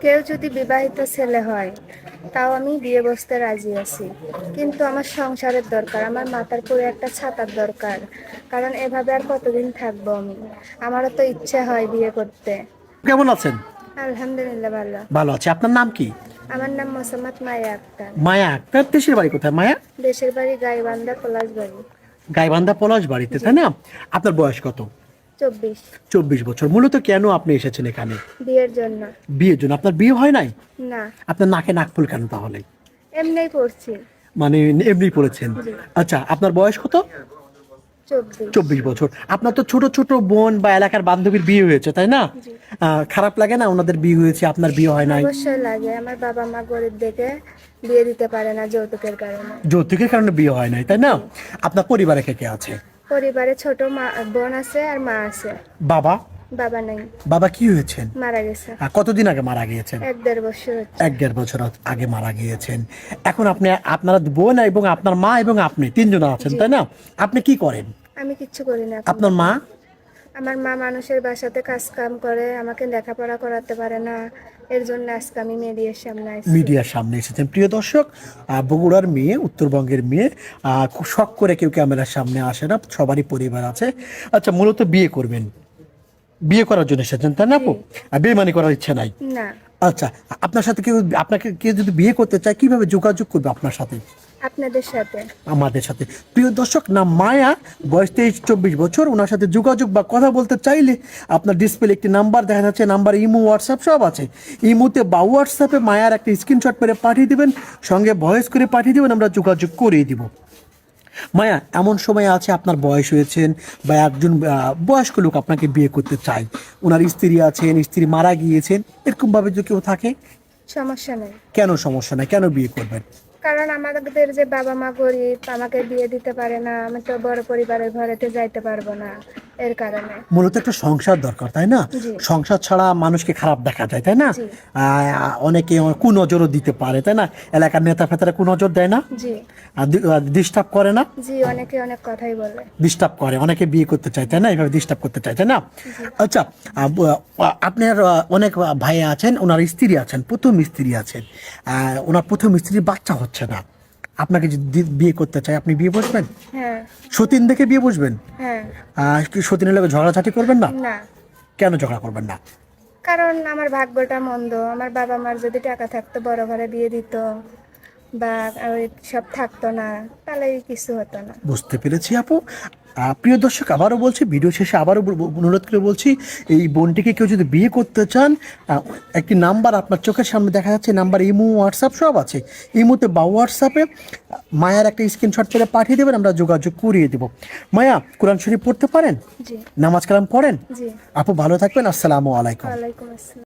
কেউ যদি বিবাহিত ছেলে হয় তাও আমি বিয়ে বসতে রাজি আছি, কিন্তু আমার সংসারের দরকার, আমার মাথার পুরো একটা ছাতার দরকার। কারণ এভাবে আর কতদিন থাকবো আমি? আমারও তো ইচ্ছে হয় বিয়ে করতে। কেমন আছেন? আলহামদুলিল্লাহ, ভালো। ভালো আছে। আপনার নাম কি? আমার নাম মোসাম্মদ মায়া আক্তার। মায়া আক্তার। দেশের বাড়ি কোথায় মায়া? দেশের বাড়ি গাইবান্ধা, পলাশবাড়ি। গাইবান্ধা পলাশ বাড়িতে, জি। তাই না? আপনার বয়স কত? 24। 24 বছর। মূলত কেন আপনি এসেছেন এখানে? বিয়ের জন্য। বিয়ের জন্য? আপনার বিয়ে হয় নাই? না, আপনার নাকে নাকফুল কেন তাহলে? এমনিই পড়ছি। মানে এমনি পড়েছেন? জি। আচ্ছা, আপনার বয়স কত? 24। 24 বছর। আপনার তো ছোট ছোট বোন বা এলাকার বান্ধবীর বিয়ে হয়েছে, তাই না? জি। খারাপ লাগে না ওনাদের বিয়ে হয়েছে, আপনার বিয়ে হয় নাই? অবশ্যই লাগে। আমার বাবা মা গরিব দেখে বিয়ে দিতে পারে না যৌতুকের কারণে। যৌতুকের কারণে বিয়ে হয় নাই, তাই না? আপনার পরিবারে কে কে আছে? পরিবারে ছোট বোন আছে আর মা আছে। বাবা? বাবা নাই, বাবা কি হয়েছেন? মারা গেছে। কতদিন আগে মারা গিয়েছেন? 1-1.5 বছর হচ্ছে। 1-1.5 বছর আগে মারা গিয়েছেন। এখন আপনি, আপনার বোন এবং আপনার মা এবং আপনি তিনজন আছেন, জি। তাই না? আপনি কি করেন? আমি কিচ্ছু করি না এখন। আপনার মা? আমার মা মানুষের বাসাতে কাজ কাম করে, আমাকে লেখাপড়া করাতে পারে না। এর জন্য আজকে আমি মিডিয়ার সামনে আসছি। মিডিয়ার সামনে এসেছেন। প্রিয় দর্শক, বগুড়ার মেয়ে, উত্তরবঙ্গের মেয়ে, খুব শখ করে কেউ ক্যামেরার সামনে আসে না, সবারই পরিবার আছে। আচ্ছা, মূলত বিয়ে করবেন, বিয়ে করার জন্য এসেছেন, তাই না আপু? বেইমানি করার ইচ্ছা নাই? না। আচ্ছা, আপনার সাথে কেউ, আপনাকে কেউ যদি বিয়ে করতে চায় কিভাবে যোগাযোগ করবে আপনার সাথে? আপনাদের সাথে। আমাদের সাথে। প্রিয় দর্শক, নাম মায়া, বয়স 23-24 বছর। ওনার সাথে যোগাযোগ বা কথা বলতে চাইলে আপনার ডিসপ্লে একটি নাম্বার দেখা যাচ্ছে, নাম্বার ইমো, হোয়াটসঅ্যাপ সব আছে। ইমোতে বা হোয়াটসঅ্যাপে মায়ার একটা স্ক্রিনশট করে পাঠিয়ে দিবেন, সঙ্গে ভয়েস করে পাঠিয়ে দিবেন, আমরা যোগাযোগ করিয়ে দিব। মায়া, এমন সময় আছে আপনার বয়স হয়েছেন বা একজন বয়স্ক লোক আপনাকে বিয়ে করতে চায়, ওনার স্ত্রী আছেন, স্ত্রী মারা গিয়েছেন, এরকমভাবে যদি কেউ থাকে? সমস্যা নেই। কেন সমস্যা নাই? কেন বিয়ে করবেন? কারণ আমাদের যে বাবা মা গরিব, আমাকে বিয়ে দিতে পারে না, আমি তো বড় পরিবারের ঘরেতে যাইতে পারবো না, এর কারণে। মূলত একটা সংসার দরকার, তাই না? জি। সংসার ছাড়া মানুষকে খারাপ দেখা যায়, তাই না? জি। অনেকে কুনজরও দিতে পারে, তাই না? এলাকার নেতা ফেতারা কুনজর দেয় না? জি। ডিস্টার্ব করে না? জি, অনেকে অনেক কথাই বলে। ডিস্টার্ব করে, অনেকে বিয়ে করতে চায়, তাই না? এইভাবে ডিস্টার্ব করতে চায়, তাই না? আচ্ছা, আপনার অনেক ভাই আছেন, ওনার স্ত্রী আছেন, প্রথম স্ত্রী আছেন, ওনার প্রথম স্ত্রীর বাচ্চা হচ্ছে না, আপনাকে যদি বিয়ে করতে চায়, আপনি বিয়ে বসবেন? হ্যাঁ। সতীন দেখে বিয়ে বসবেন? হ্যাঁ। কি সতীনের লোক ঝগড়াঝাটি করবেন না? না, কেন ঝগড়া করবেন না? কারণ আমার ভাগ্যটা মন্দ। আমার বাবা মার যদি টাকা থাকতো, বড় ঘরে বিয়ে দিত বা ওই সব থাকতো না, তাহলে কিছু হতো না। বুঝতে পেরেছি আপু। প্রিয় দর্শক, আবারও বলছি, ভিডিও শেষে আবারও অনুরোধ করে বলছি, এই বোনটিকে কেউ যদি বিয়ে করতে চান, একটি নাম্বার আপনার চোখের সামনে দেখা যাচ্ছে, নাম্বার ইমো, হোয়াটসঅ্যাপ সব আছে। ইমোতে বা হোয়াটসঅ্যাপে মায়ার একটা স্ক্রিনশট করে পাঠিয়ে দেবেন, আমরা যোগাযোগ করিয়ে দেব। মায়া, কোরআন শরীফ পড়তে পারেন? জি। নামাজ কালাম পড়েন? জি। আপু ভালো থাকবেন। আসসালামু আলাইকুম। ওয়ালাইকুম আসসালাম।